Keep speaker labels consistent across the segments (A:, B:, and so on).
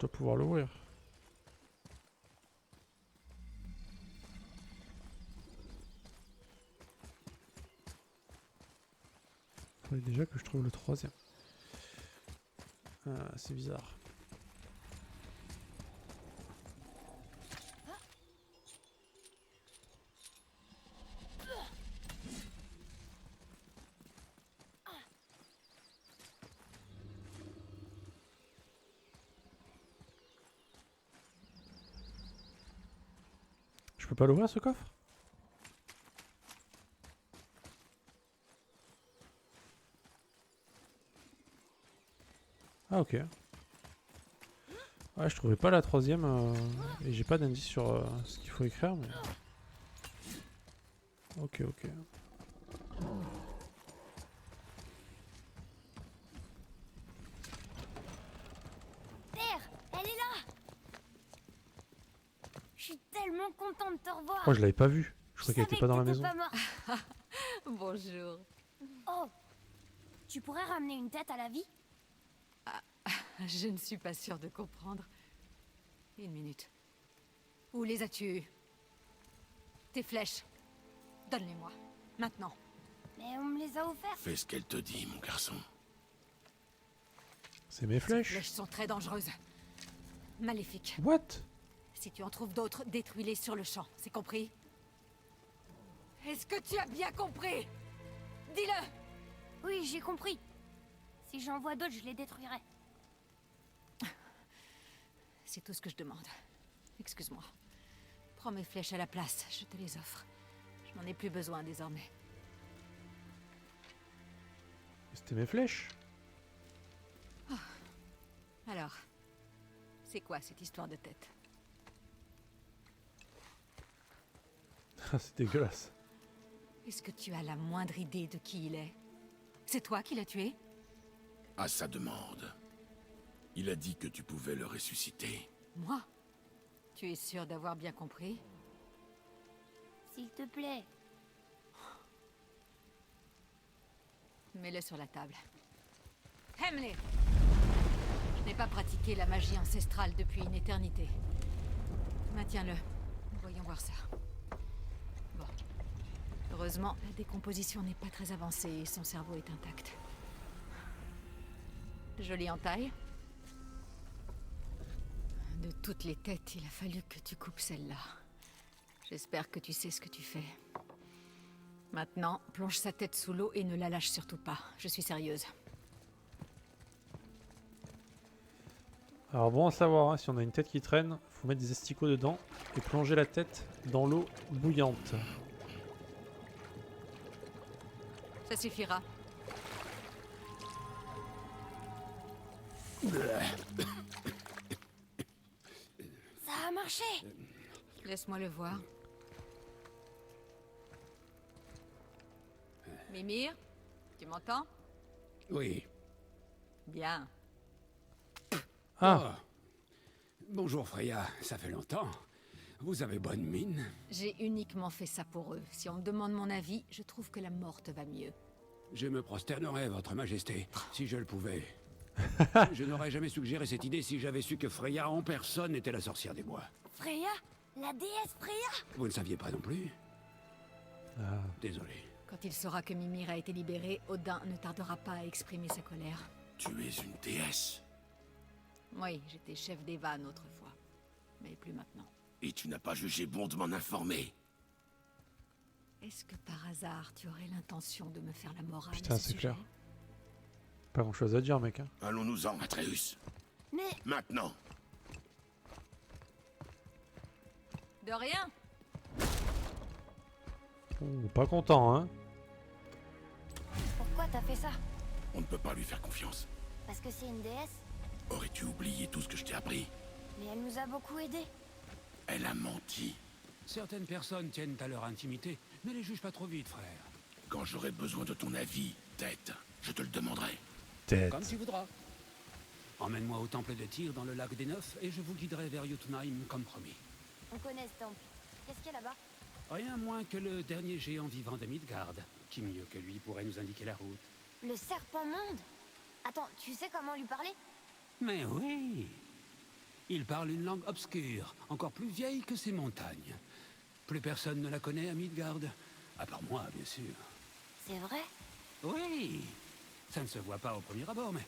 A: dois pouvoir l'ouvrir. Faudrait déjà que je trouve le troisième. Ah, c'est bizarre. Je peux pas l'ouvrir ce coffre? Ah ok. Ouais, je trouvais pas la troisième et j'ai pas d'indice sur ce qu'il faut écrire mais... Ok ok.
B: Père, elle est là. Je suis tellement contente de te revoir.
A: Oh je l'avais pas vue. Je crois qu'elle était pas dans la maison.
B: Pas morte.
C: Bonjour.
B: Oh, tu pourrais ramener une tête à la vie?
C: Je ne suis pas sûre de comprendre. Une minute. Où les as-tu eues? Tes flèches. Donne-les-moi. Maintenant.
B: Mais on me les a offertes.
D: Fais ce qu'elle te dit, mon garçon.
A: C'est mes
C: Ces
A: flèches.
C: flèches sont très dangereuses. Maléfiques.
A: What?
C: Si tu en trouves d'autres, détruis-les sur le champ. C'est compris? Est-ce que tu as bien compris? Dis-le!
B: Oui, j'ai compris. Si j'en vois d'autres, je les détruirai.
C: C'est tout ce que je demande. Excuse-moi. Prends mes flèches à la place, je te les offre. Je n'en ai plus besoin désormais.
A: C'était mes flèches.
C: Alors, c'est quoi cette histoire de tête?
A: Ah c'est dégueulasse.
C: Est-ce que tu as la moindre idée de qui il est? C'est toi qui l'as tué?
D: À sa demande. Il a dit que tu pouvais le ressusciter.
C: Moi? Tu es sûr d'avoir bien compris?
B: S'il te plaît.
C: Mets-le sur la table. Hemley! Je n'ai pas pratiqué la magie ancestrale depuis une éternité. Maintiens-le. Voyons voir ça. Bon. Heureusement, la décomposition n'est pas très avancée et son cerveau est intact. Jolie entaille. De toutes les têtes, il a fallu que tu coupes celle-là. J'espère que tu sais ce que tu fais. Maintenant, plonge sa tête sous l'eau et ne la lâche surtout pas. Je suis sérieuse.
A: Alors bon à savoir, hein, si on a une tête qui traîne, faut mettre des asticots dedans et plonger la tête dans l'eau bouillante.
C: Ça suffira.
B: Ça a marché.
C: Laisse-moi le voir. Mimir, tu m'entends?
E: Oui.
C: Bien.
A: Ah,
E: Bonjour Freya, ça fait longtemps. Vous avez bonne mine.
C: J'ai uniquement fait ça pour eux. Si on me demande mon avis, je trouve que la mort te va mieux.
E: Je me prosternerais, votre majesté, si je le pouvais. Je n'aurais jamais suggéré cette idée si j'avais su que Freya en personne était la sorcière des bois.
B: Freya? La déesse Freya?
E: Vous ne saviez pas non plus?
A: ah.
E: Désolé.
C: Quand il saura que Mimir a été libéré, Odin ne tardera pas à exprimer sa colère.
D: Tu es une déesse.
C: Oui, j'étais chef des vannes autrefois. Mais plus maintenant.
D: Et tu n'as pas jugé bon de m'en informer.
C: Est-ce que par hasard, tu aurais l'intention de me faire la morale
A: Putain,
C: à ce
A: c'est
C: sujet?
A: clair. Pas grand chose à dire mec. Hein.
D: Allons-nous-en, Atreus.
B: Mais
D: Maintenant.
C: De rien.
A: Oh, pas content hein.
B: pourquoi t'as fait ça?
D: On ne peut pas lui faire confiance.
B: Parce que c'est une déesse?
D: Aurais-tu oublié tout ce que je t'ai appris?
B: Mais elle nous a beaucoup aidés.
D: Elle a menti.
E: Certaines personnes tiennent à leur intimité, ne les juge pas trop vite, frère.
D: Quand j'aurai besoin de ton avis, tête, je te le demanderai.
A: Tête.
E: Comme tu voudras. Emmène-moi au temple de Tyr dans le lac des Neufs et je vous guiderai vers Jotunheim comme promis.
B: On connaît ce temple. Qu'est-ce qu'il y a là-bas?
E: Rien moins que le dernier géant vivant de Midgard. Qui mieux que lui pourrait nous indiquer la route?
B: Le serpent monde? Attends, tu sais comment lui parler?
E: Mais oui. Il parle une langue obscure, encore plus vieille que ces montagnes. Plus personne ne la connaît à Midgard. À part moi, bien sûr.
B: C'est vrai?
E: Oui, ça ne se voit pas au premier abord, mais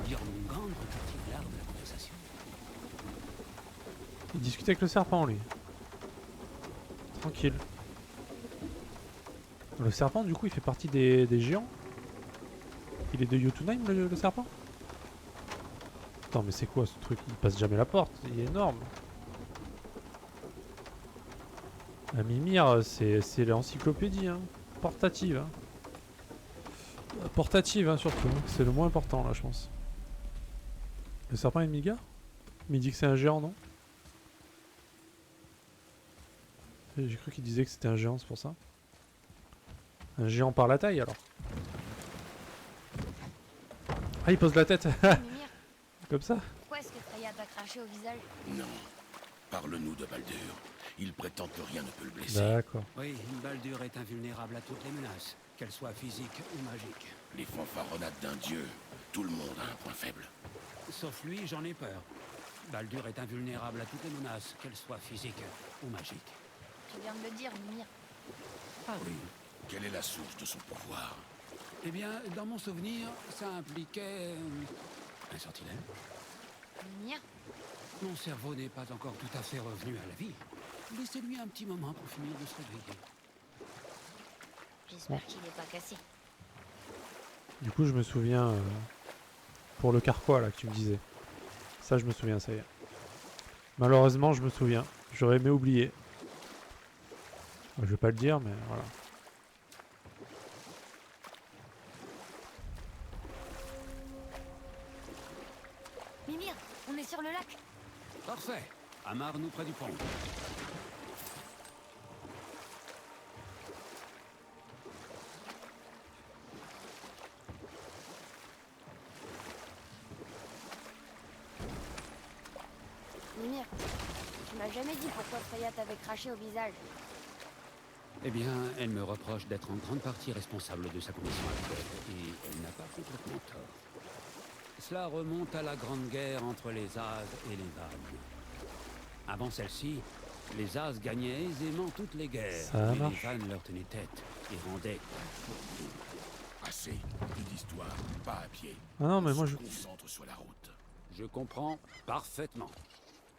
E: Jormungand repartit l'art de la conversation.
A: Il discute avec le serpent, lui. Tranquille. Le serpent, du coup, il fait partie des géants. Il est de Jotunheim, le serpent? Attends, mais c'est quoi ce truc? Il passe jamais la porte, il est énorme. La Mimir, c'est l'encyclopédie, hein. Portative. Hein. Portative, hein, surtout. C'est le moins important, là, je pense. Le serpent est de Midgard? Mais il dit que c'est un géant, non? J'ai cru qu'il disait que c'était un géant, c'est pour ça. Un géant par la taille, alors. Ah, il pose la tête.
B: Mimir,
A: Comme ça.
B: pourquoi est-ce que Freya t'a craché au visage?
D: Non. Parle-nous de Baldur. Il prétend que rien ne peut le blesser.
A: D'accord.
E: Oui, Baldur est invulnérable à toutes les menaces, qu'elles soient physiques ou magiques.
D: Les fanfaronnades d'un dieu. Tout le monde a un point faible.
E: Sauf lui, j'en ai peur. Baldur est invulnérable à toutes les menaces, qu'elles soient physiques ou magiques.
B: Tu viens de le dire, Mimir.
E: Ah oui.
D: Quelle est la source de son pouvoir?
E: Eh bien, dans mon souvenir, ça impliquait... un sortilège.
B: Mimir,
E: Mon cerveau n'est pas encore tout à fait revenu à la vie. Laissez-lui un petit moment pour finir de se réveiller.
B: j'espère qu'il est pas cassé.
A: Du coup, je me souviens... pour le carquois, là, que tu me disais. Ça, je me souviens, ça y est. Malheureusement, je me souviens. J'aurais aimé oublier. Je vais pas le dire, mais voilà.
B: Mimir, on est sur le lac.
E: Parfait. Amarre-nous près du pont.
B: Mimir, tu m'as jamais dit pourquoi Freya t'avait craché au visage.
E: Eh bien, elle me reproche d'être en grande partie responsable de sa condition actuelle, et elle n'a pas complètement tort. Cela remonte à la grande guerre entre les As et les Vannes. Avant celle-ci, les As gagnaient aisément toutes les guerres,
A: Ça
E: mais
A: marche.
E: les Vannes leur tenaient tête et rendaient.
D: Assez. Plus d'histoire. Pas à pied.
A: Ah non, mais
D: On
A: moi,
D: se
A: je...
D: concentre sur la route.
E: Je comprends parfaitement.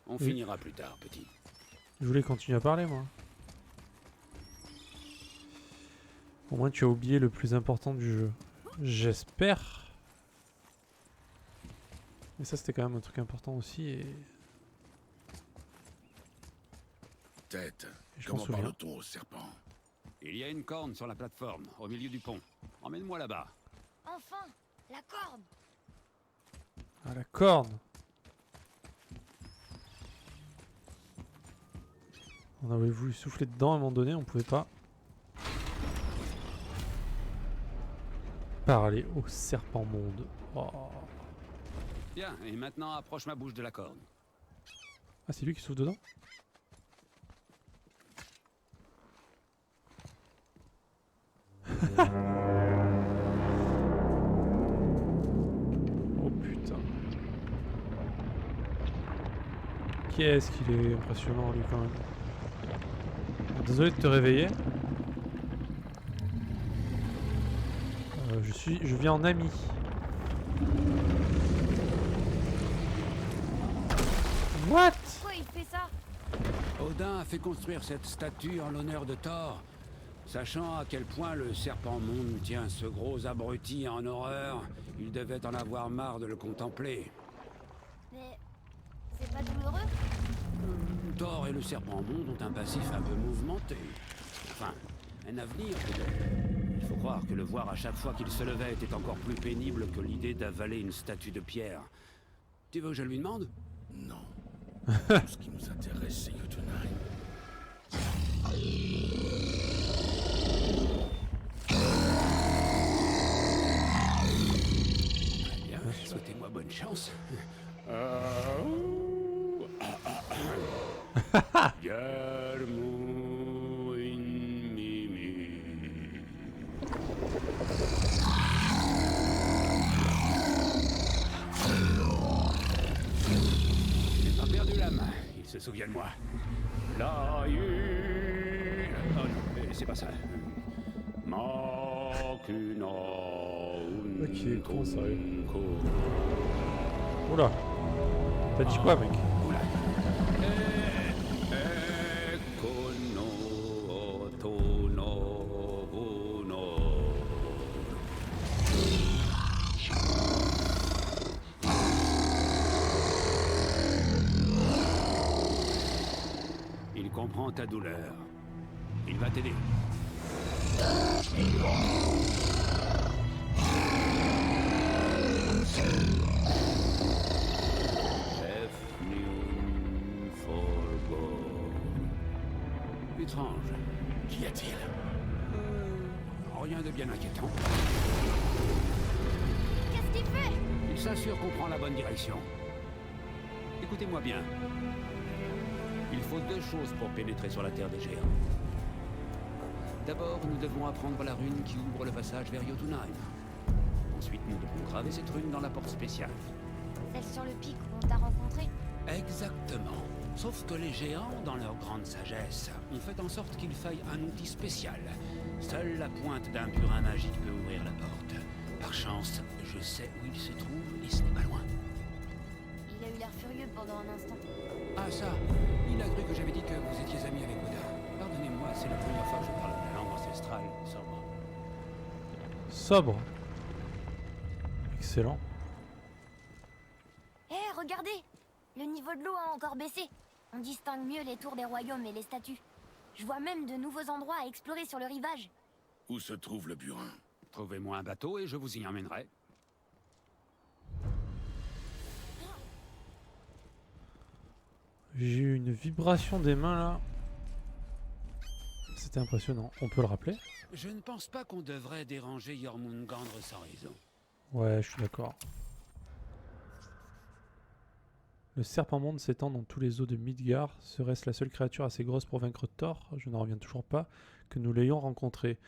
E: On
A: Oui.
E: finira plus tard, petit.
A: je voulais continuer à parler, moi. Au moins, tu as oublié le plus important du jeu. J'espère. Mais ça, c'était quand même un truc important aussi, et
D: Tête.
A: je m'en
D: Comment
A: souviens.
D: parle-t-on au serpent?
E: Il y a une corne sur la plateforme, au milieu du pont. Emmène-moi là-bas.
B: Enfin, la corne.
A: Ah, la corne. On avait voulu souffler dedans à un moment donné, on pouvait pas. Parler au serpent monde. Oh.
E: Bien, et maintenant approche ma bouche de la corne.
A: Ah, c'est lui qui souffle dedans? Oh putain. Qu'est-ce qu'il est impressionnant lui quand même. Désolé de te réveiller. Je viens en ami. What?
B: Pourquoi il fait ça?
E: Odin a fait construire cette statue en l'honneur de Thor, sachant à quel point le serpent monde tient ce gros abruti en horreur. Il devait en avoir marre de le contempler.
B: Mais c'est pas douloureux?
E: Thor et le serpent monde ont un passif un peu mouvementé. Enfin, un avenir peut-être. Il faut croire que le voir à chaque fois qu'il se levait était encore plus pénible que l'idée d'avaler une statue de pierre. Tu veux que je lui demande?
D: Non. Tout ce qui nous intéresse, c'est Jotunheim.
E: Très bien, souhaitez-moi bonne chance. Yarmo in Mimi. J'ai pas perdu la qu'il se souvienne moi. La Yu... Oh non, c'est pas ça. Makuna...
A: Ok, comment ça arrive? Oula. T'as dit quoi, mec?
E: Oula. Ekono tono bono. Il comprend ta douleur. Il va t'aider. Étrange.
D: Qu'y a-t-il?
E: Rien de bien inquiétant.
B: Qu'est-ce qu'il fait?
E: Il s'assure qu'on prend la bonne direction. Écoutez-moi bien. Il faut 2 choses pour pénétrer sur la Terre des Géants. D'abord, nous devons apprendre la rune qui ouvre le passage vers Jotunheim. Ensuite, nous devons graver cette rune dans la porte spéciale.
B: Celle sur le pic où on t'a rencontré?
E: Exactement. Sauf que les géants, dans leur grande sagesse, ont fait en sorte qu'il faille un outil spécial. Seule la pointe d'un burin magique peut ouvrir la porte. Par chance, je sais où il se trouve et ce n'est pas loin.
B: Il a eu l'air furieux pendant un instant.
E: Ah ça, il a cru que j'avais dit que vous étiez amis avec Oda. Pardonnez-moi, c'est la première fois que je parle la langue ancestrale sobre.
A: Sobre. Excellent.
B: Hé, regardez! Le niveau de l'eau a encore baissé. On distingue mieux les tours des royaumes et les statues. Je vois même de nouveaux endroits à explorer sur le rivage.
D: Où se trouve le burin?
E: Trouvez-moi un bateau et je vous y emmènerai.
A: J'ai eu une vibration des mains là. C'était impressionnant. On peut le rappeler?
E: Je ne pense pas qu'on devrait déranger Jormungandr sans raison.
A: Ouais, je suis d'accord. Le serpent monde s'étend dans tous les eaux de Midgard. Serait-ce la seule créature assez grosse pour vaincre Thor? Je n'en reviens toujours pas que nous l'ayons rencontré.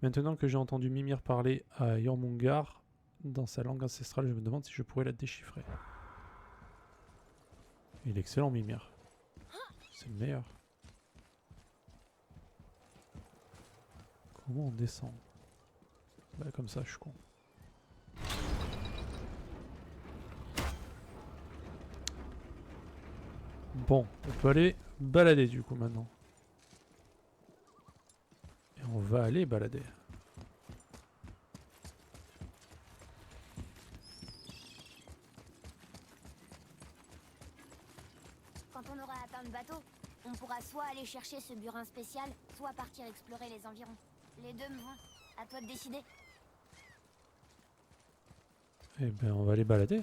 A: Maintenant que j'ai entendu Mimir parler à Jormungandr dans sa langue ancestrale, je me demande si je pourrais la déchiffrer. Il est excellent, Mimir. C'est le meilleur. Comment on descend? Bah comme ça, je suis con. Bon, on peut aller balader du coup maintenant. Et on va aller balader.
B: Quand on aura atteint le bateau, on pourra soit aller chercher ce burin spécial, soit partir explorer les environs. Les deux me vont. À toi de décider.
A: Eh ben on va aller balader.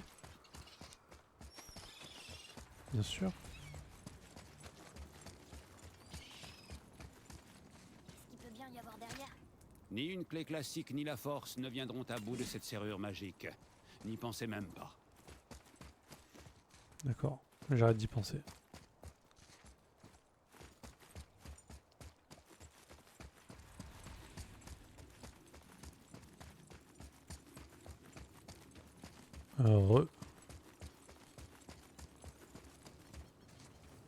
A: Bien sûr.
B: Qu'est-ce qu'il peut bien y avoir derrière?
E: Ni une clé classique ni la force ne viendront à bout de cette serrure magique. N'y pensez même pas.
A: D'accord, j'arrête d'y penser. Heureux.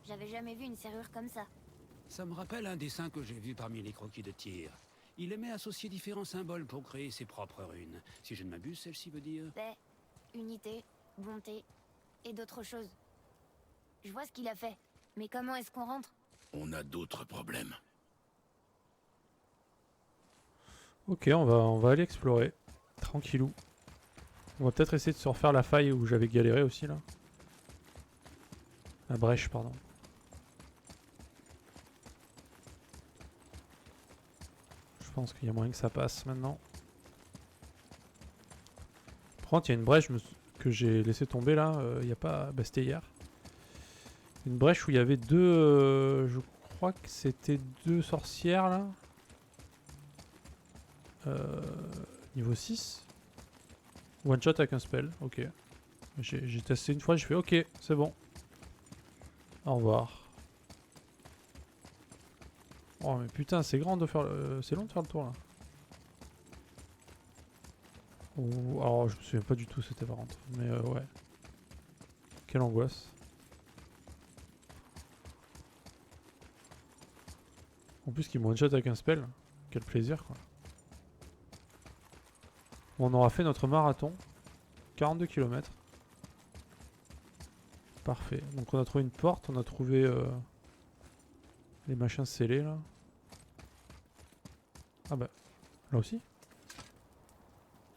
B: J'avais jamais vu une serrure comme ça.
E: Ça me rappelle un dessin que j'ai vu parmi les croquis de Tyr. Il aimait associer différents symboles pour créer ses propres runes. Si je ne m'abuse, celle-ci veut dire...
B: Paix, unité, bonté et d'autres choses. Je vois ce qu'il a fait. Mais comment est-ce qu'on rentre?
D: On a d'autres problèmes.
A: Ok, on va aller explorer. Tranquillou. On va peut-être essayer de se refaire la faille où j'avais galéré aussi là. La brèche, pardon. Je pense qu'il y a moyen que ça passe maintenant. Par contre, il y a une brèche que j'ai laissé tomber là. Il n'y a pas... Bah, c'était hier. Une brèche où il y avait deux... je crois que c'était 2 sorcières là. Niveau 6. One shot avec un spell, ok. J'ai testé une fois, j'ai fait ok, c'est bon. Au revoir. Oh mais putain, c'est grand de faire le... c'est long de faire le tour là. Oh, alors je me souviens pas du tout c'était par contre. Mais ouais. Quelle angoisse. En plus qu'il me one-shot avec un spell. Quel plaisir quoi. On aura fait notre marathon. 42 km. Parfait. Donc on a trouvé une porte, on a trouvé les machins scellés là. Ah bah, là aussi.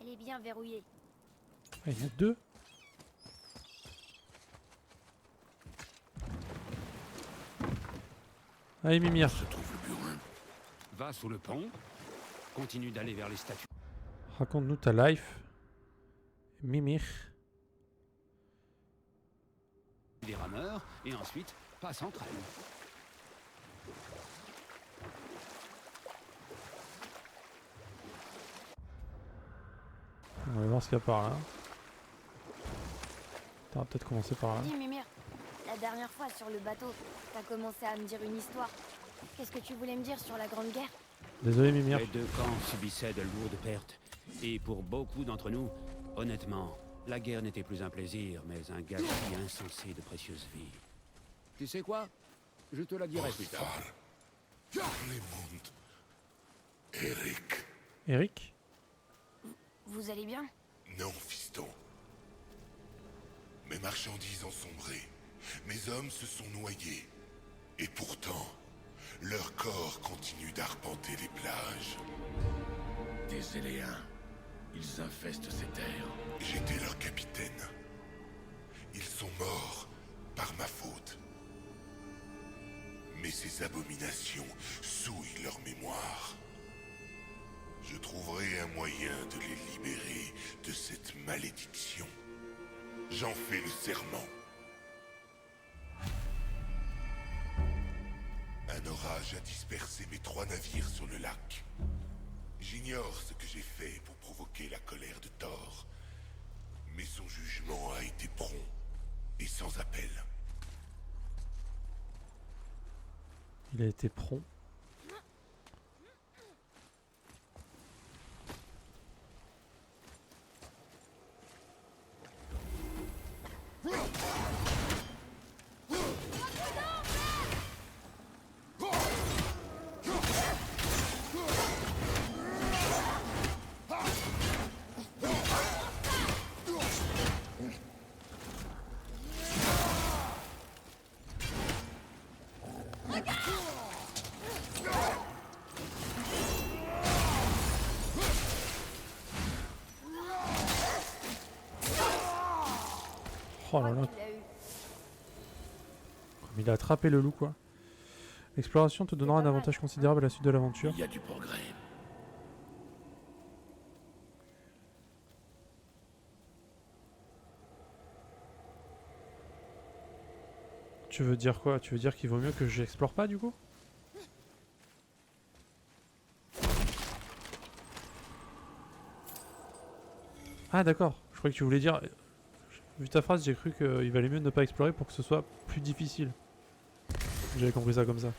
B: Elle est bien verrouillée.
A: Ah, il y en a deux. Allez Mimir.
D: Se trouve le burin.
E: Va sous le pont, continue d'aller vers les statues
A: Raconte-nous ta life. Mimir.
E: des rameurs, et ensuite passe entre elles.
A: On va voir ce qu'il y a par là. On va peut-être commencer par là.
B: Dis Mimir, la dernière fois sur le bateau, t'as commencé à me dire une histoire. Qu'est-ce que tu voulais me dire sur la Grande Guerre?
A: Désolé Mimir.
E: Les deux camps subissaient de lourdes pertes, et pour beaucoup d'entre nous, honnêtement, la guerre n'était plus un plaisir, mais un gâchis insensé de précieuses vies. Tu sais quoi? Je te la dirai plus tard.
D: Clément. Eric.
A: Eric.
B: Vous allez bien?
F: Non, fiston. Mes marchandises ont sombré. Mes hommes se sont noyés. Et pourtant, leur corps continue d'arpenter les plages.
D: Des Éléens. Ils infestent ces terres.
F: J'étais leur capitaine. Ils sont morts par ma faute. Mais ces abominations souillent leur mémoire. Je trouverai un moyen de les libérer de cette malédiction. J'en fais le serment. Un orage a dispersé mes 3 navires sur le lac. J'ignore ce que j'ai fait pour provoquer la colère de Thor. Mais son jugement a été prompt et sans appel.
A: Il a été prompt. Oh là là,
B: Tu l'as eu.
A: comme il a attrapé le loup quoi. L'exploration te donnera un avantage considérable à la suite de l'aventure.
D: Il y a du progrès.
A: Tu veux dire quoi? Tu veux dire qu'il vaut mieux que j'explore pas du coup? Ah d'accord, je croyais que tu voulais dire... Vu ta phrase, j'ai cru qu'il valait mieux ne pas explorer pour que ce soit plus difficile. J'avais compris ça comme ça.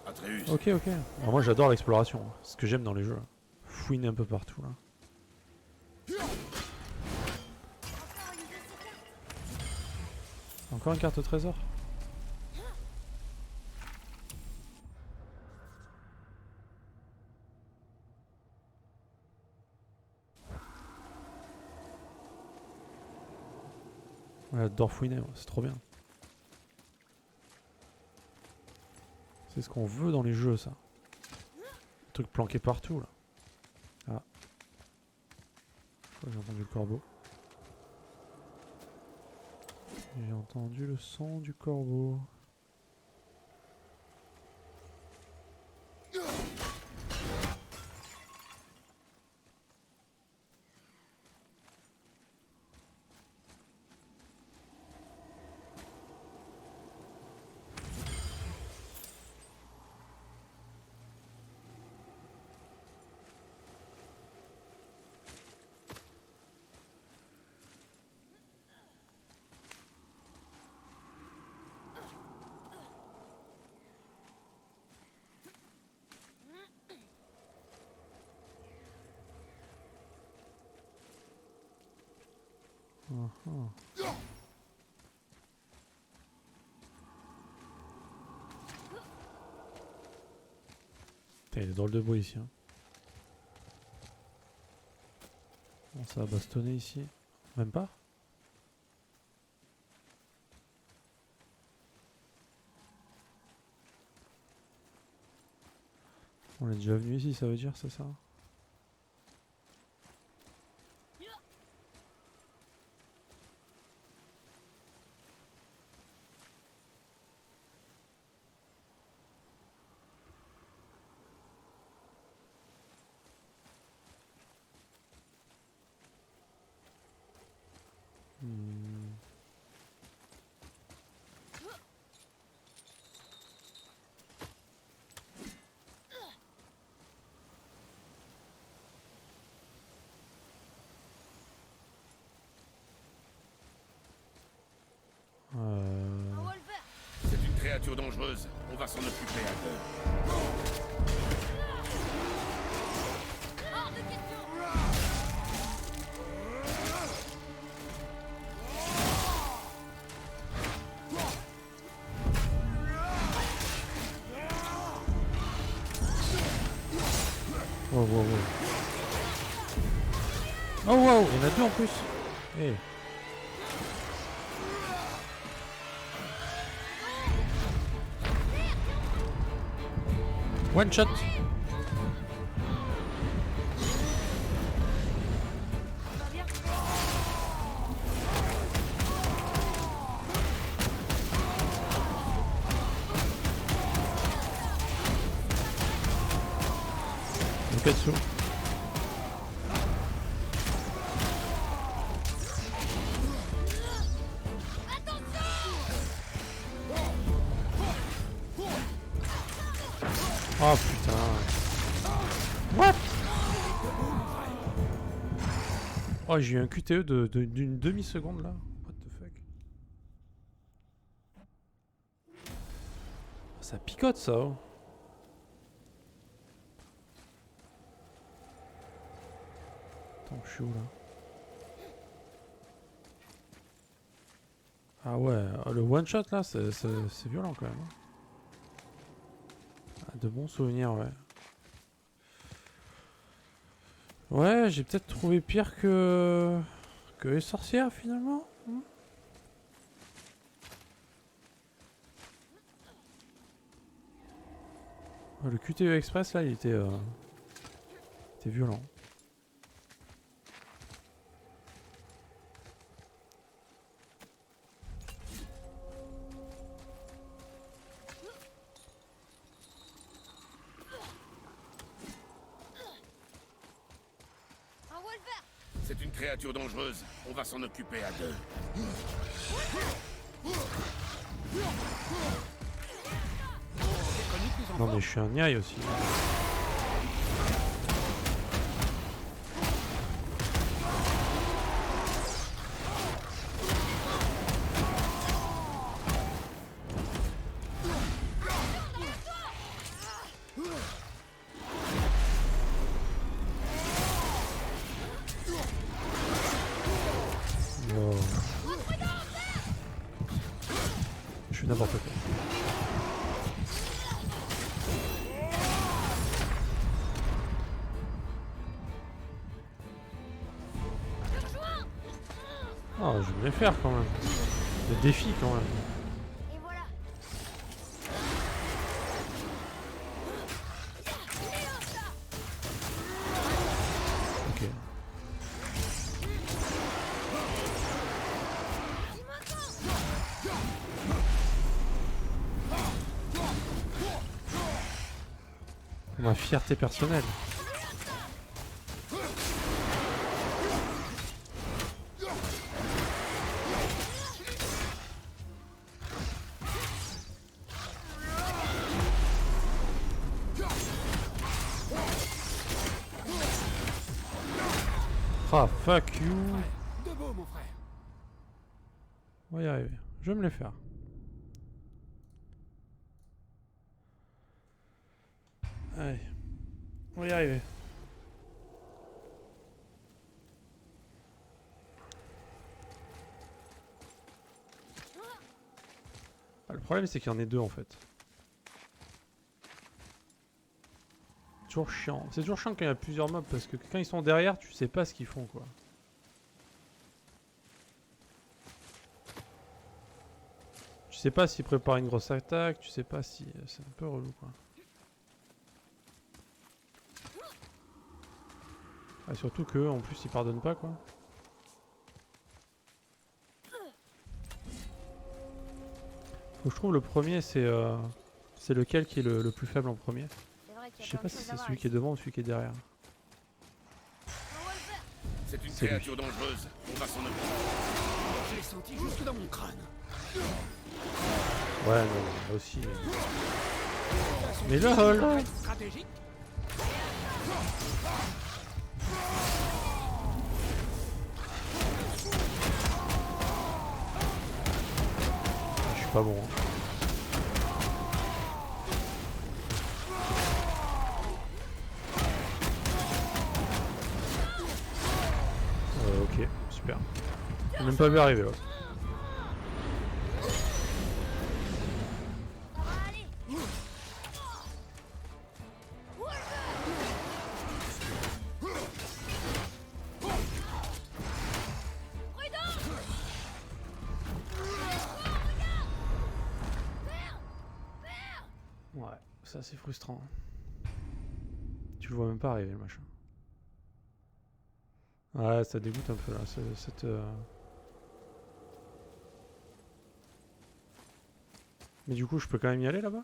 D: Atreus.
A: Ok, ok. Alors moi j'adore l'exploration, c'est ce que j'aime dans les jeux. Fouiner un peu partout là. Encore une carte au trésor. Ouais, j'adore fouiner, moi, c'est trop bien. C'est ce qu'on veut dans les jeux, ça. Le truc planqué partout, là. Ah. Je crois que j'ai entendu le corbeau. J'ai entendu le son du corbeau. Il y a des drôles de bruit ici. Hein. Bon, ça va bastonner ici. Même pas. On est déjà venu ici, ça veut dire, c'est ça? Hmm.
B: Un Wolver.
D: C'est une créature dangereuse. On va s'en occuper à deux.
B: Hors de question.
A: Wow, wow, wow. Oh wow, il y en a deux en plus. Eh. One shot. Dessous. Oh putain. What? Oh, j'ai eu un QTE d'une demi-seconde là. What the fuck? Oh, ça picote ça. Oh. Attends, je suis où là? Ah ouais, le one shot là, c'est violent quand même. Hein. Ah, de bons souvenirs, ouais. Ouais, j'ai peut-être trouvé pire que les sorcières finalement. Le QTE Express là, il était violent.
B: Un Wolver.
D: C'est une créature dangereuse. On va s'en occuper à deux.
A: Non mais je suis un niaille aussi. Wow. Je suis n'importe quoi. Oh, je voulais faire quand même. Le défi quand même.
B: Et voilà.
A: Ok. Ma fierté personnelle. Ah, fuck you.
E: Debout, mon frère.
A: On va y arriver. Je vais me les faire. Allez. On va y arriver. Ah, le problème c'est qu'il y en a deux en fait. toujours chiant. C'est toujours chiant quand il y a plusieurs mobs parce que quand ils sont derrière, tu sais pas ce qu'ils font quoi. Tu sais pas s'ils préparent une grosse attaque, tu sais pas si... C'est un peu relou quoi. Ah, surtout que en plus ils pardonnent pas quoi. Faut que je trouve le premier, c'est lequel qui est le plus faible en premier.
B: C'est vrai qu'il
A: Je
B: y
A: sais
B: a plein
A: pas
B: de
A: si
B: choses
A: c'est
B: à voir
A: celui qui est
B: ici.
A: devant ou celui qui est derrière.
D: C'est une
A: C'est lui.
D: créature dangereuse. On va s'en occuper.
E: Je l'ai senti jusque dans mon crâne.
A: Ouais, non, là aussi. Mais lol!
E: Stratégique.
A: Je suis pas bon. Hein. Ok, super. J'ai même pas vu arriver là.
B: Ça va aller.
A: Ouais, ça c'est frustrant. Tu le vois même pas arriver le machin. Ouais, ça dégoûte un peu là, cette... Mais du coup, je peux quand même y aller là-bas?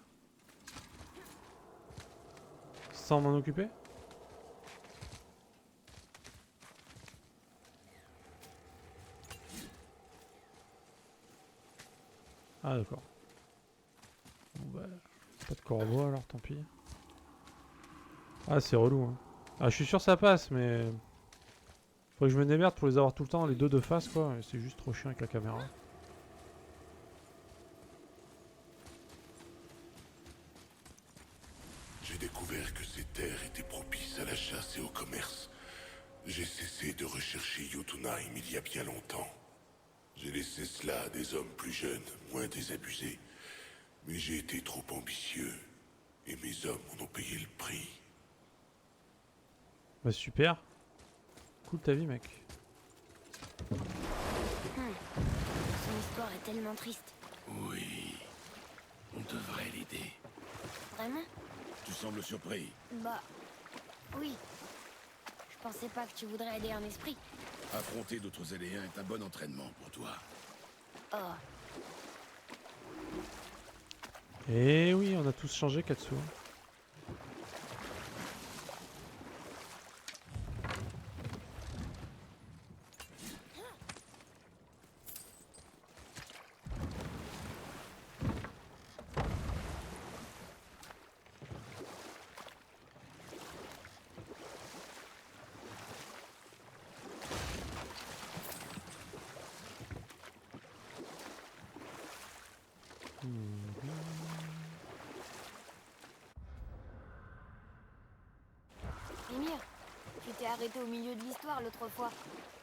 A: Sans m'en occuper? Ah d'accord. Bon bah... Pas de corbeau alors, tant pis. Ah c'est relou hein. Ah je suis sûr que ça passe mais... Faudrait que je me démerde pour les avoir tout le temps, les deux de face quoi. Et c'est juste trop chiant avec la caméra.
F: J'ai découvert que ces terres étaient propices à la chasse et au commerce. J'ai cessé de rechercher Jotunheim il y a bien longtemps. J'ai laissé cela à des hommes plus jeunes, moins désabusés. Mais j'ai été trop ambitieux. Et mes hommes en ont payé le prix.
A: Bah super. Cool ta vie mec.
B: Son histoire est tellement triste.
D: Oui. On devrait l'aider.
B: Vraiment?
D: Tu sembles surpris.
B: Bah... Oui. Je pensais pas que tu voudrais aider un esprit.
D: Affronter d'autres éléens est un bon entraînement pour toi.
B: Oh.
A: Et oui, on a tous changé Katsu.
B: Mimir, tu t'es arrêté au milieu de l'histoire l'autre fois.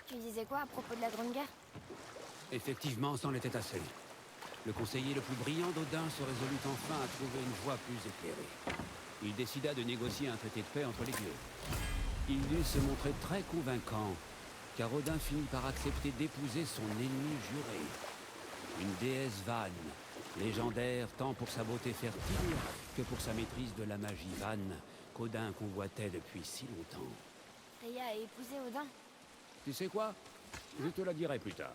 B: Tu disais quoi à propos de la Grande Guerre?
E: Effectivement, c'en était assez. Le conseiller le plus brillant d'Odin se résolut enfin à trouver une voie plus éclairée. Il décida de négocier un traité de paix entre les dieux. Il dut se montrer très convaincant, car Odin finit par accepter d'épouser son ennemi juré. Une déesse vanne, légendaire tant pour sa beauté fertile que pour sa maîtrise de la magie vanne, qu'Odin convoitait depuis si longtemps.
B: Freya a épousé Odin.
E: Tu sais quoi? Je te la dirai plus tard.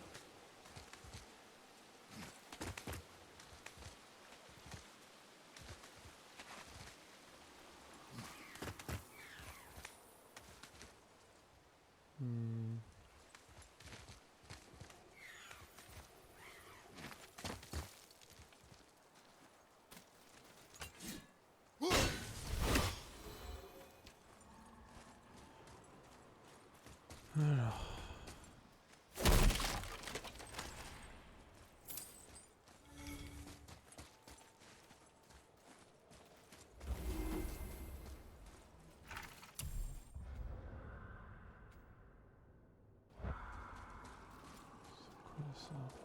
A: Alors...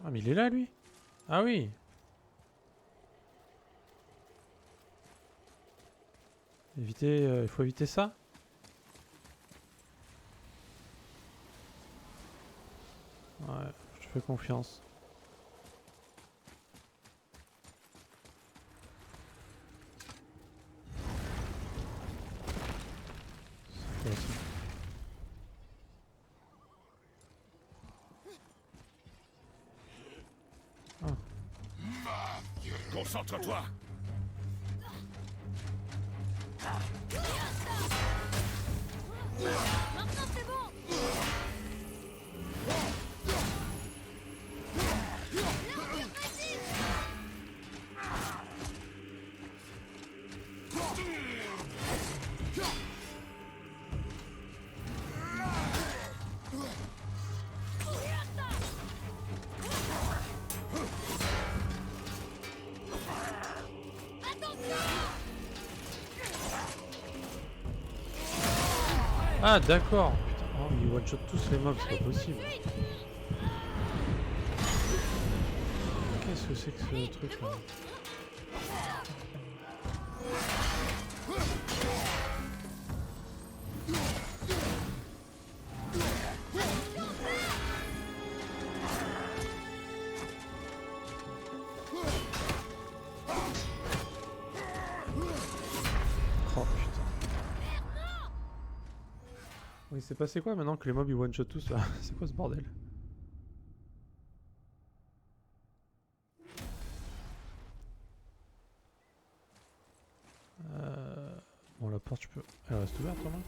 A: Ah mais il est là lui? Ah oui. Éviter, il faut éviter ça. Ouais, je te fais confiance. C'est quoi, ça?
D: Concentre-toi.
B: Maintenant c'est bon.
A: Ah d'accord. Putain, oh, il one shot tous les mobs, c'est pas possible. Qu'est-ce que c'est que ce truc là? Oh putain. Oui, c'est passé quoi maintenant que les mobs ils one shot tous là? C'est quoi ce bordel? Bon, la porte, je peux. Elle reste ouverte au moins.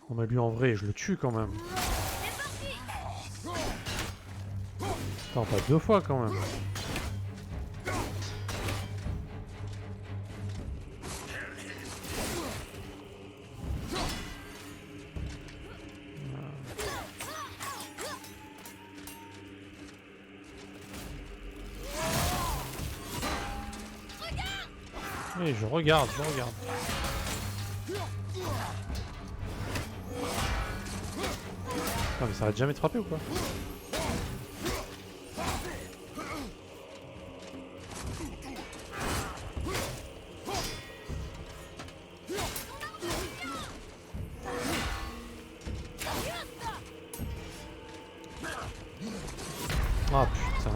A: Oh, mais lui en vrai, je le tue quand même. Attends, pas deux fois quand même. Oui, je regarde, je regarde. Non mais ça arrête jamais de frapper ou quoi? Ah putain.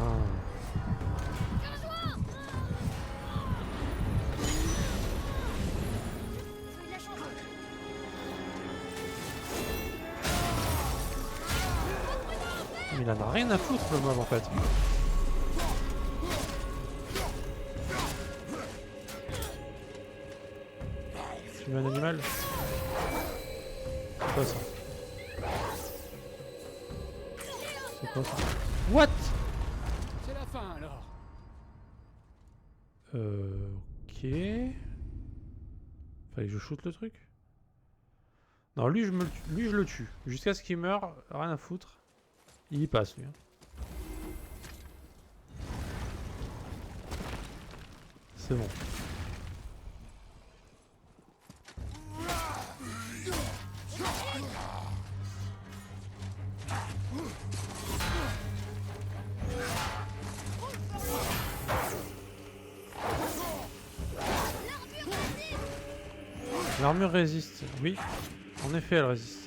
A: Mais il en a rien à foutre le mob en fait. Tu veux un animal? C'est quoi ça? C'est quoi ça? What?
E: C'est la fin alors.
A: Ok. Fallait que je shoot le truc? Non, lui je le tue. Jusqu'à ce qu'il meure, rien à foutre. Il y passe lui. Hein. C'est bon. L'armure résiste. Oui, en effet elle résiste.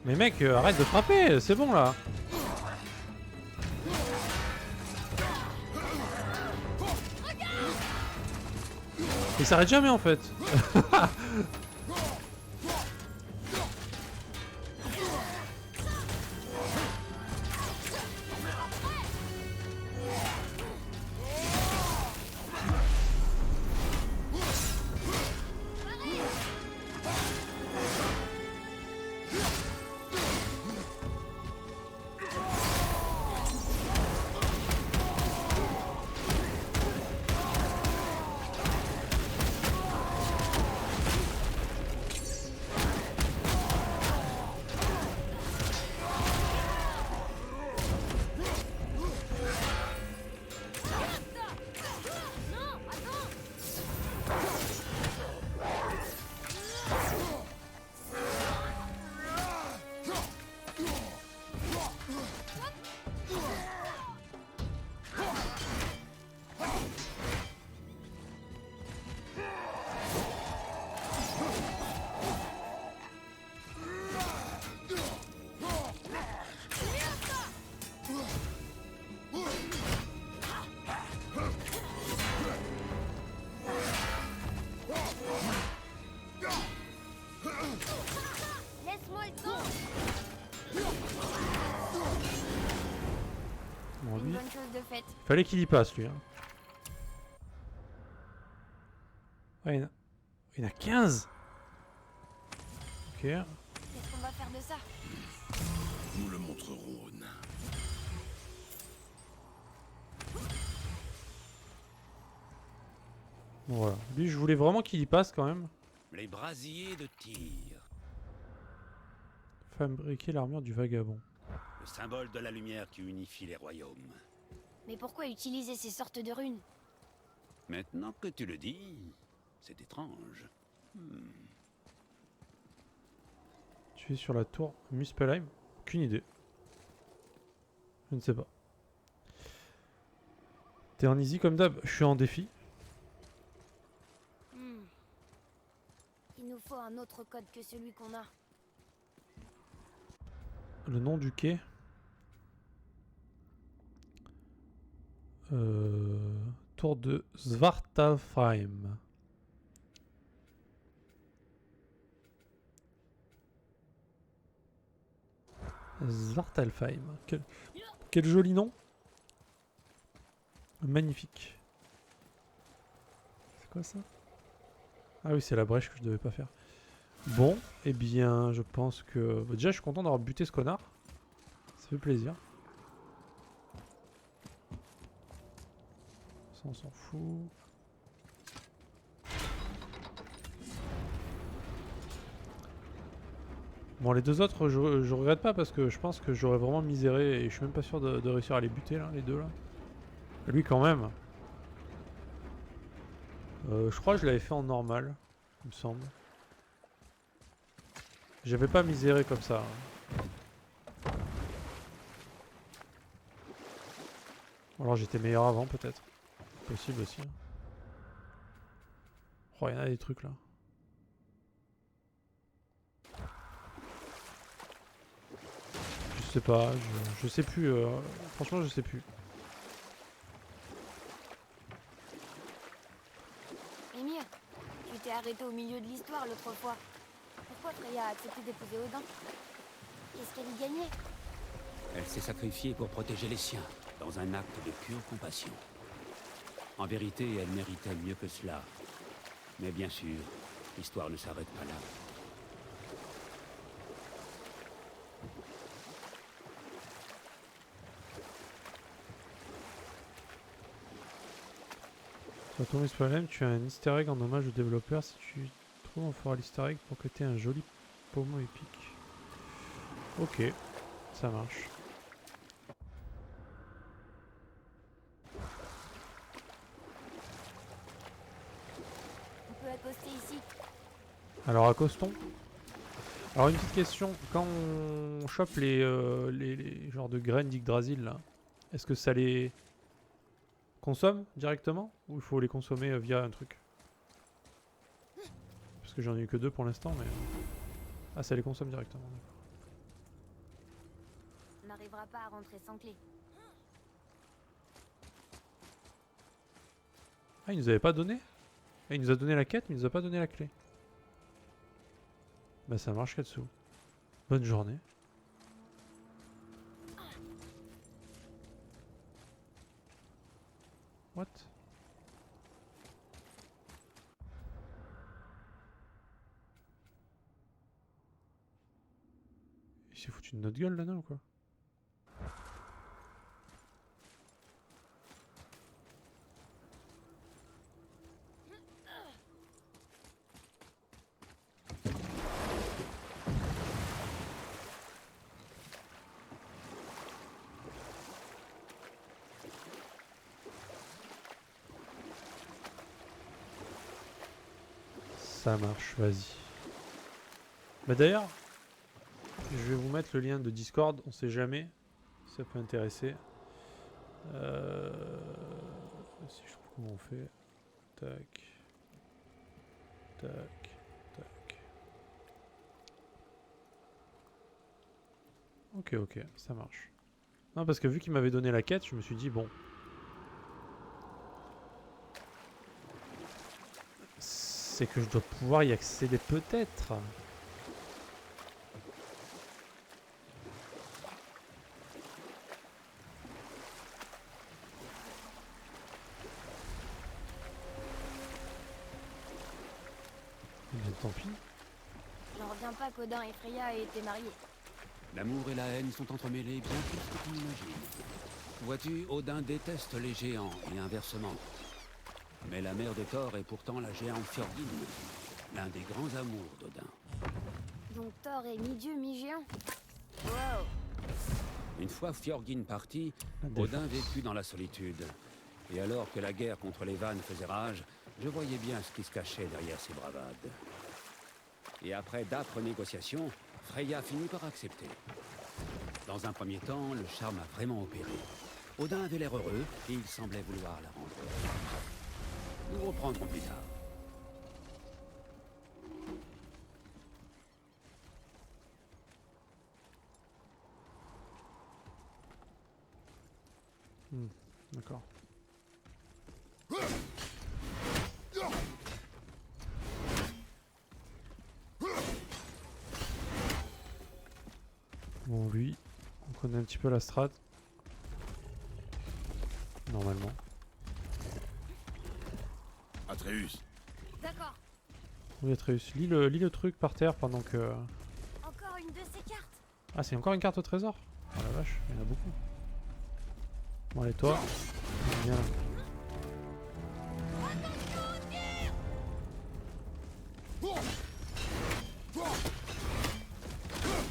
A: Mais mec, arrête de frapper, c'est bon là. Il s'arrête jamais en fait.
B: fait.
A: Fallait qu'il y passe, lui. Hein. Ouais, il y en a 15. Ok.
B: Qu'est-ce qu'on va faire de ça?
D: Nous le montrerons aux nains.
A: Bon, voilà. Lui, je voulais vraiment qu'il y passe quand même.
E: Les brasiers de tir.
A: Fabriquer l'armure du vagabond.
E: Le symbole de la lumière qui unifie les royaumes.
B: Mais pourquoi utiliser ces sortes de runes?
E: Maintenant que tu le dis, c'est étrange.
A: Tu es sur la tour Muspelheim? Aucune idée. Je ne sais pas. T'es en easy comme d'hab. Je suis en défi.
B: Il nous faut un autre code que celui qu'on a.
A: Le nom du quai. Tour de Svartalfheim. Svartalfheim. Quel joli nom. Magnifique. C'est quoi ça? Ah oui, c'est la brèche que je devais pas faire. Bon, eh bien, je pense que... Bah, déjà, je suis content d'avoir buté ce connard. Ça fait plaisir. Ça, on s'en fout. Bon, les deux autres, je regrette pas parce que je pense que j'aurais vraiment miséré et je suis même pas sûr de réussir à les buter, là, les deux, là. Lui, quand même. Je crois que je l'avais fait en normal, il me semble. J'avais pas miséré comme ça. Hein. Alors j'étais meilleur avant peut-être. Possible aussi. Hein. Oh, il y en a des trucs là. Je sais pas, je sais plus. Franchement je sais plus.
B: Émir, tu t'es arrêté au milieu de l'histoire l'autre fois. Pourquoi Freya a accepté d'épouser Odin? Qu'est-ce qu'elle y gagnait?
E: Elle s'est sacrifiée pour protéger les siens, dans un acte de pure compassion. En vérité, elle méritait mieux que cela. Mais bien sûr, l'histoire ne s'arrête pas là.
A: Sur ton Muspelheim, tu as un easter egg en hommage au développeur. Si tu trouves, on fera l'easter egg pour que tu aies un joli pommeau épique. Ok, ça marche.
B: On peut accoster ici.
A: Alors accostons. Alors une petite question, quand on chope les genres de graines d'Yggdrasil là, est-ce que ça les consomme directement ou il faut les consommer via un truc? Parce que j'en ai eu que deux pour l'instant mais... Ah ça les consomme directement, d'accord.
B: On n'arrivera pas à rentrer sans clé.
A: Ah il nous avait pas donné? Ah, il nous a donné la quête mais il nous a pas donné la clé. Bah ça marche Katsu. Bonne journée. What? Il s'est foutu de notre gueule là-dedans ou quoi? Ça marche, vas-y. Bah d'ailleurs, je vais vous mettre le lien de Discord, on sait jamais, ça peut intéresser. Si je trouve comment on fait. Tac. Tac. Tac. Ok, ok, ça marche. Non, parce que vu qu'il m'avait donné la quête, je me suis dit, bon. C'est que je dois pouvoir y accéder peut-être. tant pis.
B: J'en reviens pas qu'Odin et Freya aient été mariés.
E: L'amour et la haine sont entremêlés bien plus que tu n'imagines. Vois-tu, Odin déteste les géants et inversement. Mais la mère de Thor est pourtant la géante Fjordin, l'un des grands amours d'Odin.
B: Donc Thor est mi-dieu, mi-géant. Wow.
E: Une fois Fjordin parti,
A: La défense.
E: Odin vécut dans la solitude. Et alors que la guerre contre les Vannes faisait rage, je voyais bien ce qui se cachait derrière ses bravades. Et après d'âpres négociations, Freya finit par accepter. Dans un premier temps, le charme a vraiment opéré. Odin avait l'air heureux et il semblait vouloir la rendre heureuse. Nous reprendrons plus tard.
A: D'accord. Bon, lui, on connaît un petit peu la strat. Normalement.
D: Atreus,
B: D'accord.
A: Oui, Atreus, lis le truc par terre pendant que...
B: Encore une de ces cartes.
A: Ah, c'est encore une carte au trésor? Oh la vache, il y en a beaucoup. Bon, allez, toi. Viens là.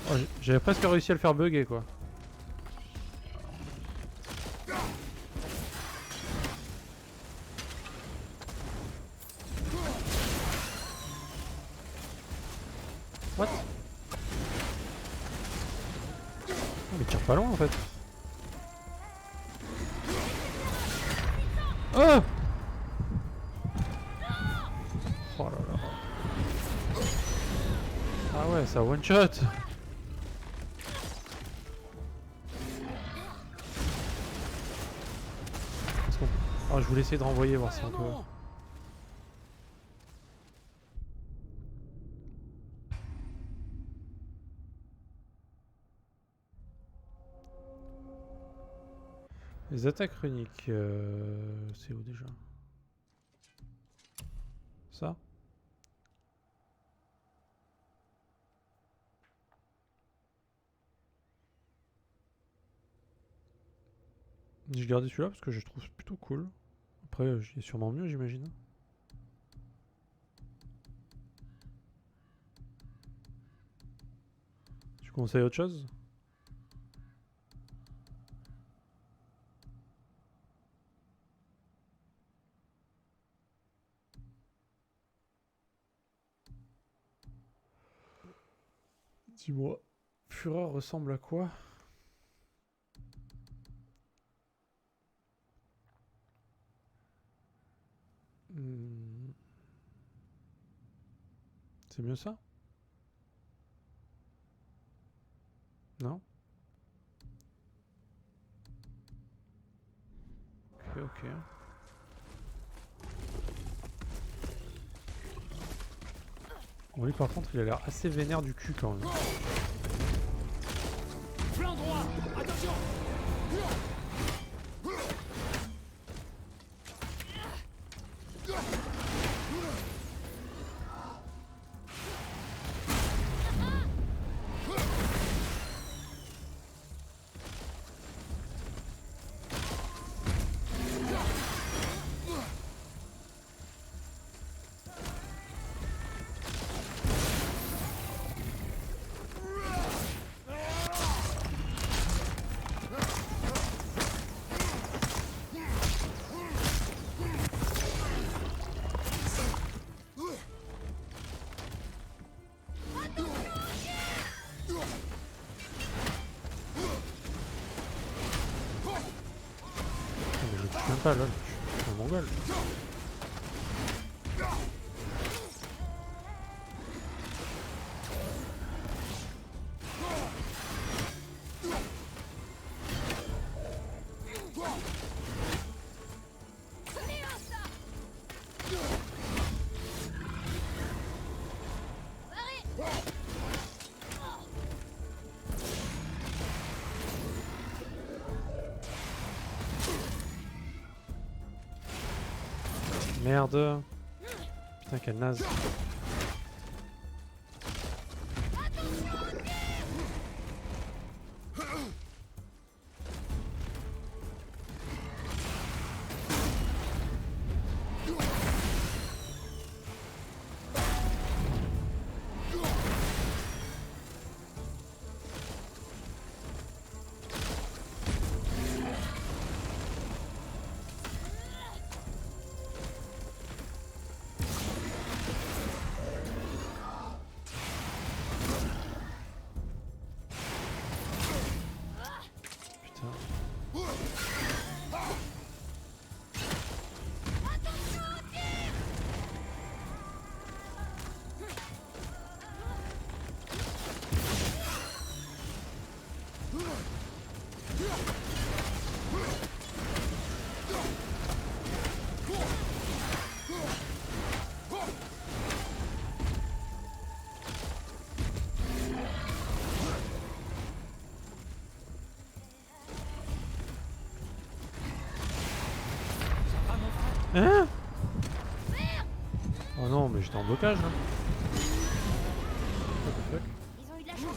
A: Oh, j'avais presque réussi à le faire bugger, quoi. What? Oh, mais il tire pas loin en fait. Oh! Oh là là. Ah ouais, ça one shot. Oh, je voulais essayer de renvoyer, voir si on peut. Les attaques runiques, c'est où déjà? Ça? J'ai gardé celui-là parce que je trouve plutôt cool. Après, il y a sûrement mieux, j'imagine. Tu conseilles autre chose? Dis-moi, Fureur ressemble à quoi? C'est mieux ça? Non? Ok, ok. Bon, lui par contre, il a l'air assez vénère du cul quand même.
E: Flanc droit, attention!
A: Mais je tue même pas, lol. Je suis un mongol. Merde. Putain, quelle naze. Hein? Oh non, mais j'étais en blocage là. What the fuck?
B: Ils ont eu de la chance.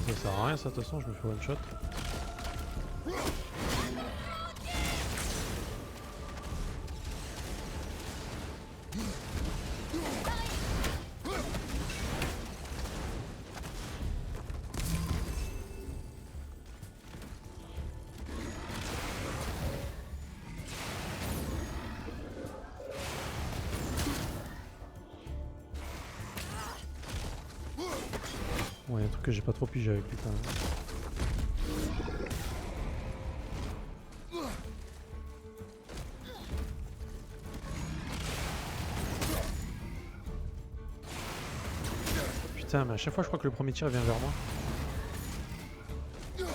A: Ça sert à rien ça, de toute façon, je me fais one shot. Bon, y a un truc que j'ai pas trop pigé avec lui quand même. Putain, mais à chaque fois je crois que le premier tir vient vers moi. Putain,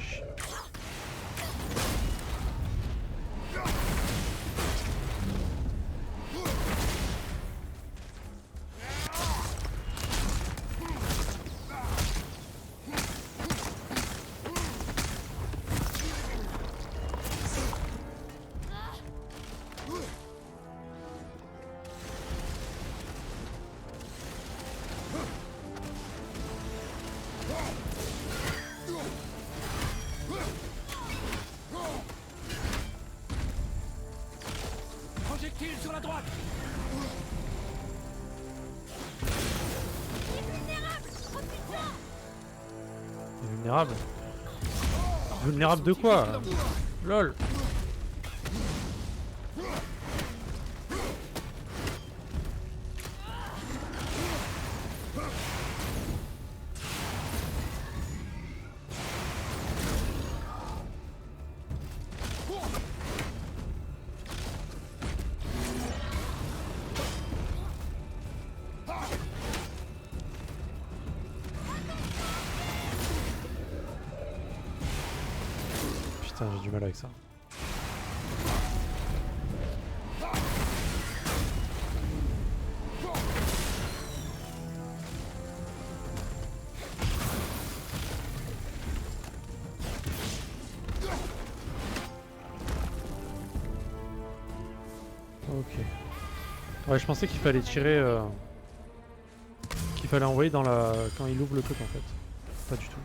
A: chier.
E: Projectile sur la droite.
A: Vulnérable. Vulnérable de quoi? LOL. Putain, j'ai du mal avec ça. Ok. Ouais, je pensais qu'il fallait tirer... qu'il fallait envoyer dans la... quand il ouvre le truc en fait. Pas du tout.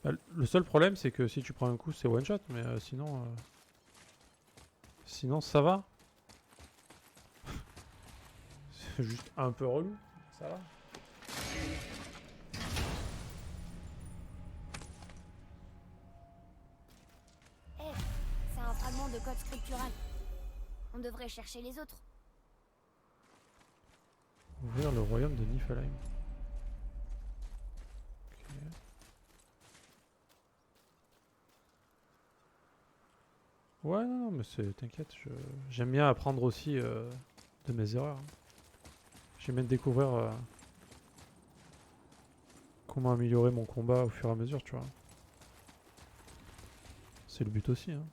A: Bah, le seul problème c'est que si tu prends un coup c'est one shot, mais sinon... sinon ça va. C'est juste un peu relou. Ça va.
B: C'est un fragment de code scriptural. On devrait chercher les autres.
A: Ouvrir le royaume de Niflheim. Ok. Ouais, non, mais c'est... T'inquiète, j'aime bien apprendre aussi de mes erreurs. J'aime bien découvrir comment améliorer mon combat au fur et à mesure, tu vois. C'est le but aussi, hein.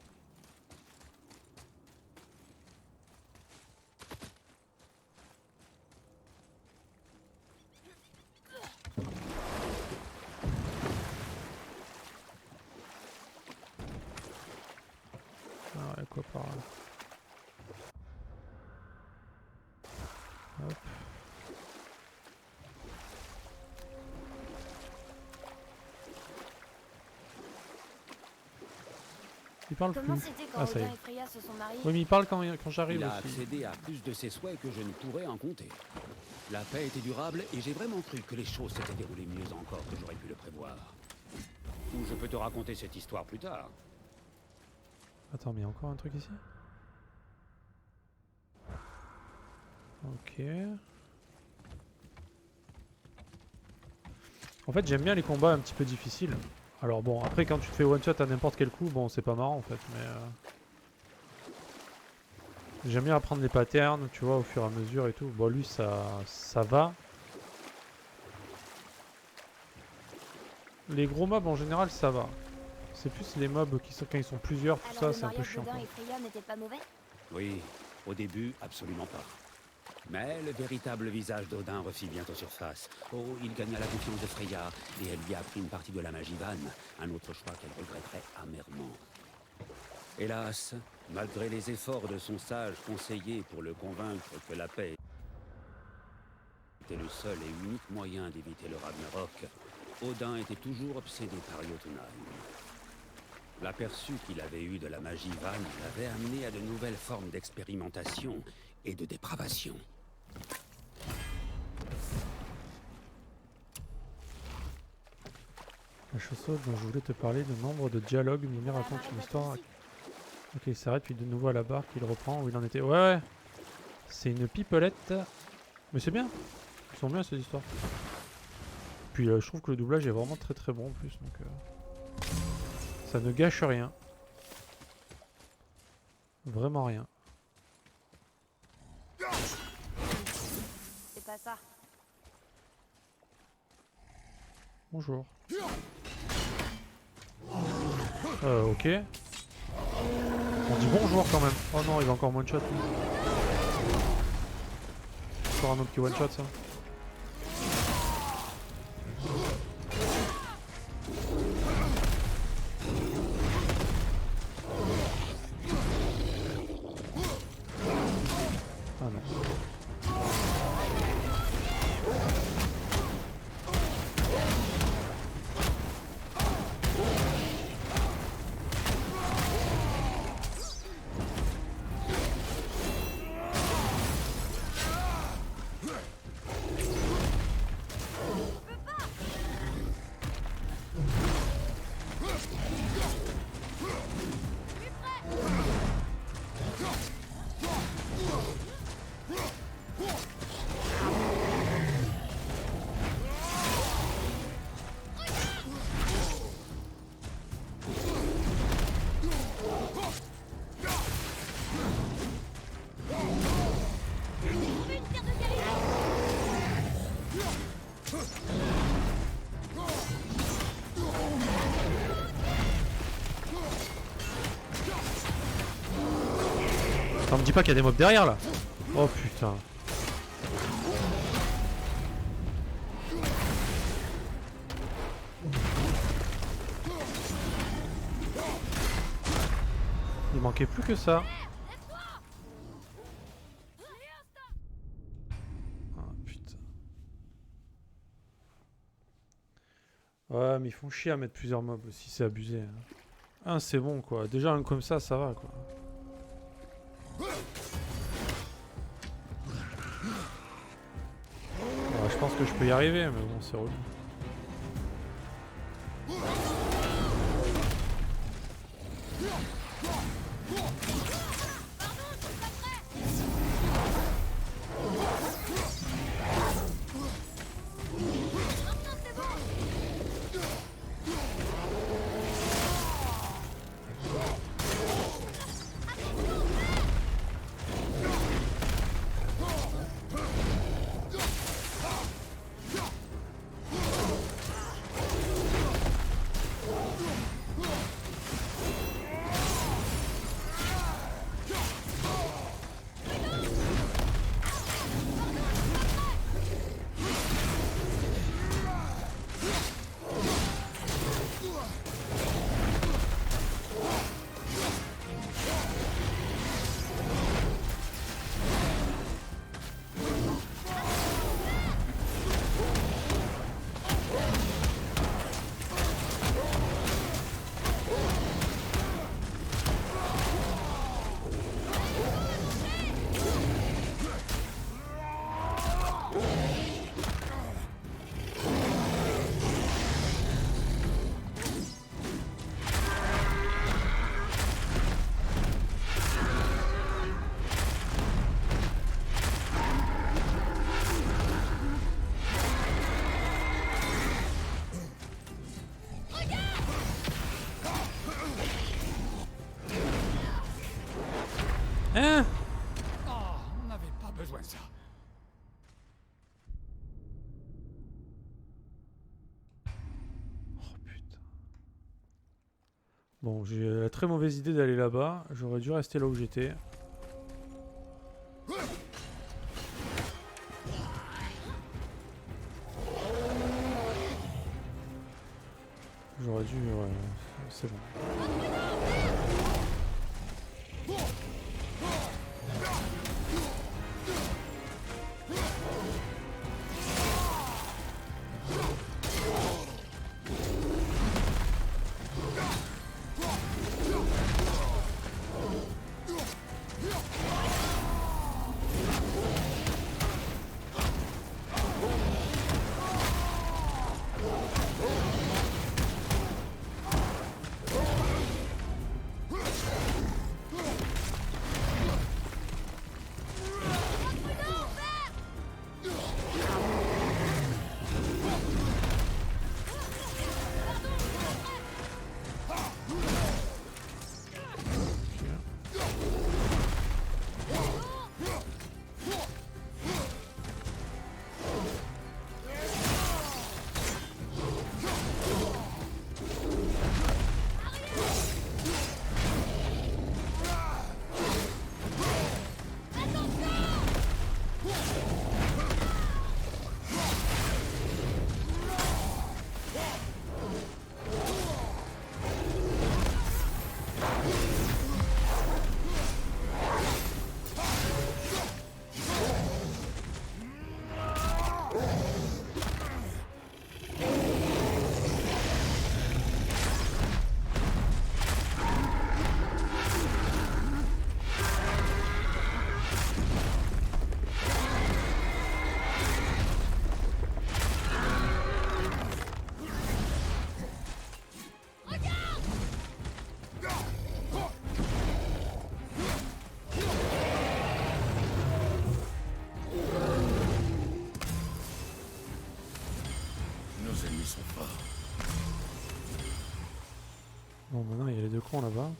A: Ah, y a quoi par là? Hop. Il parle
B: Comment
A: plus.
B: c'était
A: Ah,
B: quand
A: ça y est.
B: Odin et Freya se sont mariés?
A: Oui, mais il parle quand j'arrive
E: Il a
A: aussi.
E: accédé à plus de ses souhaits que je ne pourrais en compter. La paix était durable et j'ai vraiment cru que les choses s'étaient déroulées mieux encore que j'aurais pu le prévoir. Ou je peux te raconter cette histoire plus tard.
A: Attends, mais il y a encore un truc ici? Ok. En fait, j'aime bien les combats un petit peu difficiles. Alors bon, après quand tu te fais one shot à n'importe quel coup, bon c'est pas marrant en fait, mais... J'aime bien apprendre les patterns, tu vois, au fur et à mesure et tout. Bon lui ça va. Les gros mobs en général ça va. C'est plus les mobs qui sont quand ils sont plusieurs, tout
B: Alors
A: ça,
B: le
A: c'est un peu
B: mariage
A: chiant.
B: d'Odin
A: Quoi.
B: et Freya n'était pas mauvais?
E: Oui, au début, absolument pas. Mais le véritable visage d'Odin refit bientôt surface. Oh, il gagna la confiance de Freya, et elle lui a appris une partie de la magie vanne, un autre choix qu'elle regretterait amèrement. Hélas, malgré les efforts de son sage conseiller pour le convaincre que la paix était le seul et unique moyen d'éviter le Ragnarok, Odin était toujours obsédé par Jotunheim. L'aperçu qu'il avait eu de la magie vanne l'avait amené à de nouvelles formes d'expérimentation et de dépravation.
A: La chaussette dont je voulais te parler, de nombre de dialogues, Mimir raconte une histoire. Ok, il s'arrête, puis de nouveau à la barre, il reprend où il en était. Ouais, ouais. C'est une pipelette. Mais c'est bien. Ils sont bien ces histoires. Puis je trouve que le doublage est vraiment très très bon en plus. Donc ça ne gâche rien. Vraiment rien.
B: C'est pas ça.
A: Bonjour. Ok. On dit bonjour quand même. Oh non, il va encore one shot. Encore un autre qui one shot ça. Ah non. Attends, me dis pas qu'il y a des mobs derrière là. Oh putain. Il manquait plus que ça. Ah putain. Ouais, mais ils font chier à mettre plusieurs mobs aussi, c'est abusé. Un c'est bon quoi. Déjà un comme ça va quoi. Ouais, je pense que je peux y arriver, mais bon, c'est relou. Hein?
E: Oh, on n'avait pas besoin de ça.
A: Oh Bon, j'ai la très mauvaise idée d'aller là-bas. J'aurais dû rester là où j'étais. J'aurais dû... Ouais, c'est bon.
D: Nos ennemis sont forts.
A: Bon, maintenant il y a les deux cons là-bas.